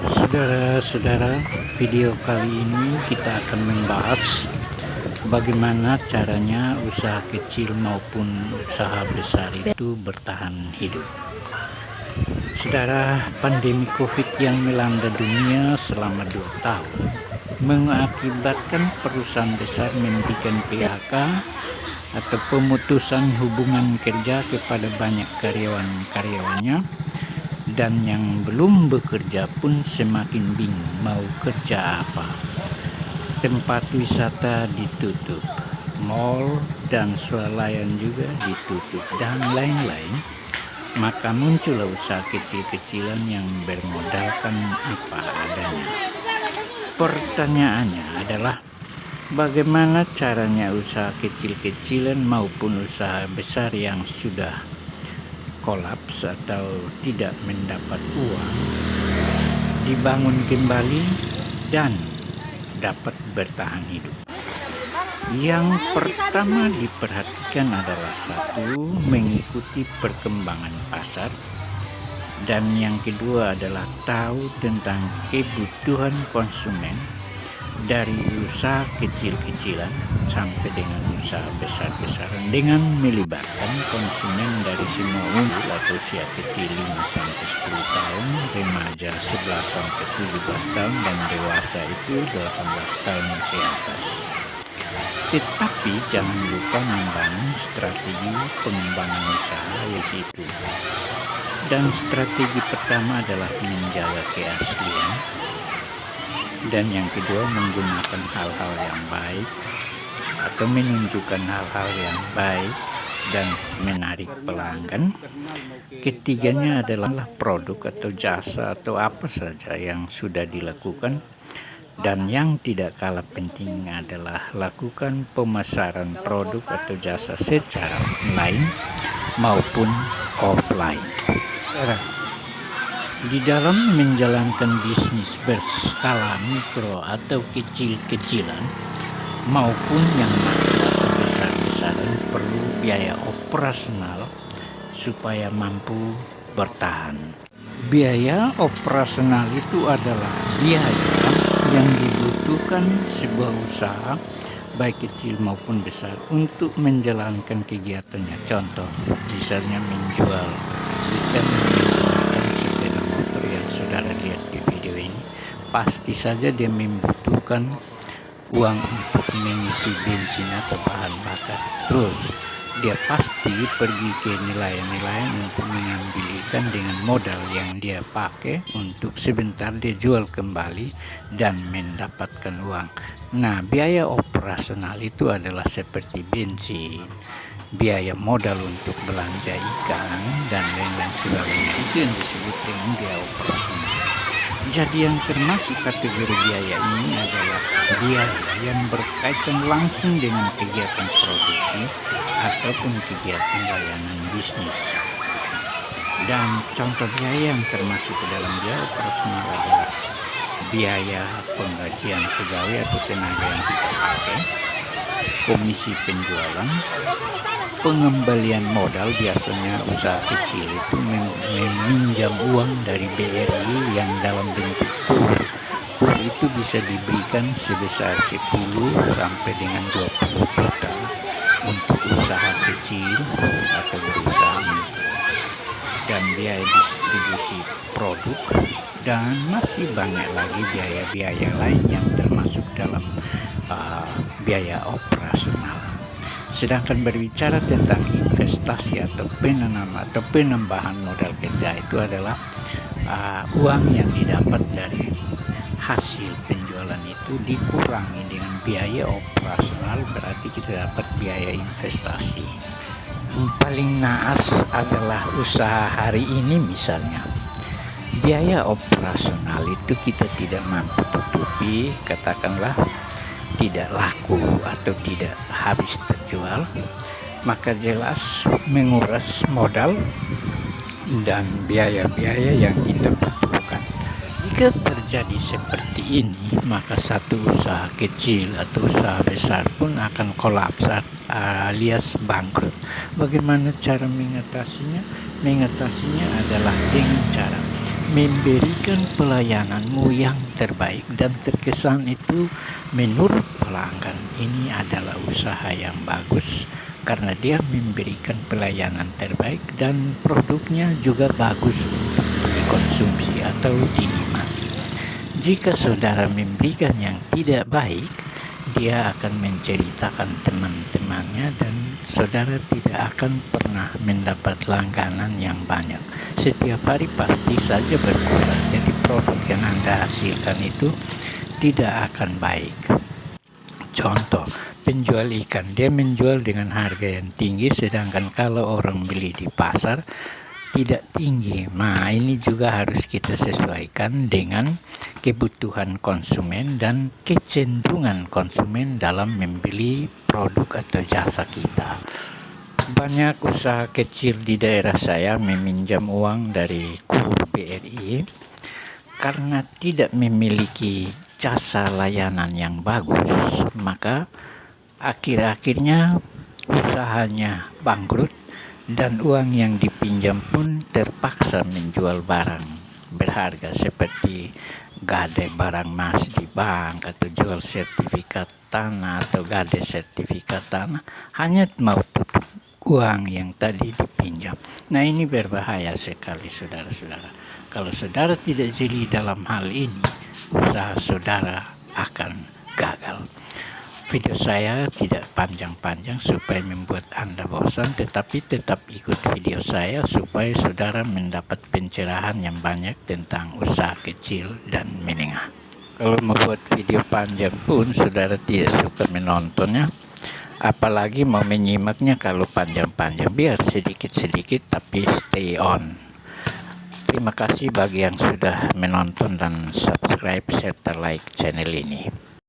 Saudara-saudara, video kali ini kita akan membahas bagaimana caranya usaha kecil maupun usaha besar itu bertahan hidup. Saudara, pandemi COVID yang melanda dunia selama 2 tahun mengakibatkan perusahaan besar memberikan PHK atau pemutusan hubungan kerja kepada banyak karyawan-karyawannya, dan yang belum bekerja pun semakin bingung mau kerja apa. Tempat wisata ditutup, mal dan swalayan juga ditutup, dan lain-lain. Maka muncullah usaha kecil-kecilan yang bermodalkan apa adanya. Pertanyaannya adalah, bagaimana caranya usaha kecil-kecilan maupun usaha besar yang sudah kolaps atau tidak mendapat uang dibangun kembali dan dapat bertahan hidup? Yang pertama diperhatikan adalah satu, mengikuti perkembangan pasar, dan yang kedua adalah tahu tentang kebutuhan konsumen dari usaha kecil-kecilan sampai dengan usaha besar-besaran, dengan melibatkan konsumen dari semua umur atau usia kecil 5-10 tahun, remaja 11-17 tahun, dan dewasa itu 18 tahun ke atas. Tetapi jangan lupa membangun strategi pengembangan usaha yaitu. Dan strategi pertama adalah menjaga keaslian, dan yang kedua menggunakan hal-hal yang baik atau menunjukkan hal-hal yang baik dan menarik pelanggan. Ketiganya adalah produk atau jasa atau apa saja yang sudah dilakukan. Dan yang tidak kalah penting adalah lakukan pemasaran produk atau jasa secara online maupun offline. Di dalam menjalankan bisnis berskala mikro atau kecil-kecilan maupun yang besar-besaran perlu biaya operasional supaya mampu bertahan. Biaya operasional itu adalah biaya yang dibutuhkan sebuah usaha baik kecil maupun besar untuk menjalankan kegiatannya. Contoh, misalnya menjual ikan menggunakan sepeda motor yang saudara lihat di video ini, pasti saja dia membutuhkan uang untuk mengisi bensin atau bahan bakar. Terus dia pasti pergi ke nelayan-nelayan untuk mengambil ikan dengan modal yang dia pakai, untuk sebentar dia jual kembali dan mendapatkan uang. Nah, biaya operasional itu adalah seperti bensin, biaya modal untuk belanja ikan, dan lain-lain sebagainya. Itu yang disebut dengan biaya operasional. Jadi yang termasuk kategori biaya ini adalah biaya yang berkaitan langsung dengan kegiatan produksi ataupun kegiatan layanan bisnis. Dan contoh biaya yang termasuk ke dalam biaya operasional adalah biaya penggajian pegawai atau tenaga yang kita pakai, komisi penjualan, pengembalian modal. Biasanya usaha kecil itu meminjam uang dari BRI yang dalam bentuk kur. Kur itu bisa diberikan sebesar 10 sampai dengan 20 juta untuk usaha kecil atau berusaha, dan biaya distribusi produk, dan masih banyak lagi biaya-biaya lain yang termasuk dalam biaya operasional. Sedangkan berbicara tentang investasi atau penambahan modal kerja, itu adalah uang yang didapat dari hasil penjualan itu dikurangi dengan biaya operasional, berarti kita dapat biaya investasi. Paling naas adalah usaha hari ini, misalnya biaya operasional itu kita tidak mampu tutupi, katakanlah tidak laku atau tidak habis terjual, maka jelas menguras modal dan biaya-biaya yang kita butuhkan. Jika terjadi seperti ini, maka satu usaha kecil atau usaha besar pun akan kolaps alias bangkrut. Bagaimana cara mengatasinya? Mengatasinya adalah dengan cara memberikan pelayananmu yang terbaik dan terkesan itu menurut pelanggan ini adalah usaha yang bagus karena dia memberikan pelayanan terbaik dan produknya juga bagus untuk dikonsumsi atau dinikmati. Jika saudara memberikan yang tidak baik, dia akan menceritakan teman-temannya dan saudara tidak akan pernah mendapat langganan yang banyak. Setiap hari pasti saja berkurang, jadi produk yang Anda hasilkan itu tidak akan baik. Contoh, penjual ikan, dia menjual dengan harga yang tinggi, sedangkan kalau orang beli di pasar tidak tinggi. Nah, ini juga harus kita sesuaikan dengan kebutuhan konsumen dan kecenderungan konsumen dalam membeli produk atau jasa kita. Banyak usaha kecil di daerah saya meminjam uang dari KUR BRI karena tidak memiliki jasa layanan yang bagus, maka akhir-akhirnya usahanya bangkrut dan uang yang dipinjam pun terpaksa menjual barang berharga seperti gade barang emas di bank atau jual sertifikat tanah atau gade sertifikat tanah hanya mau tutup uang yang tadi dipinjam. Nah, ini berbahaya sekali saudara-saudara. Kalau saudara tidak jeli dalam hal ini, usaha saudara akan gagal. Video saya tidak panjang-panjang supaya membuat Anda bosan, tetapi tetap ikut video saya supaya saudara mendapat pencerahan yang banyak tentang usaha kecil dan menengah. Kalau membuat video panjang pun saudara tidak suka menontonnya, apalagi mau menyimaknya kalau panjang-panjang. Biar sedikit-sedikit tapi stay on. Terima kasih bagi yang sudah menonton dan subscribe serta like channel ini.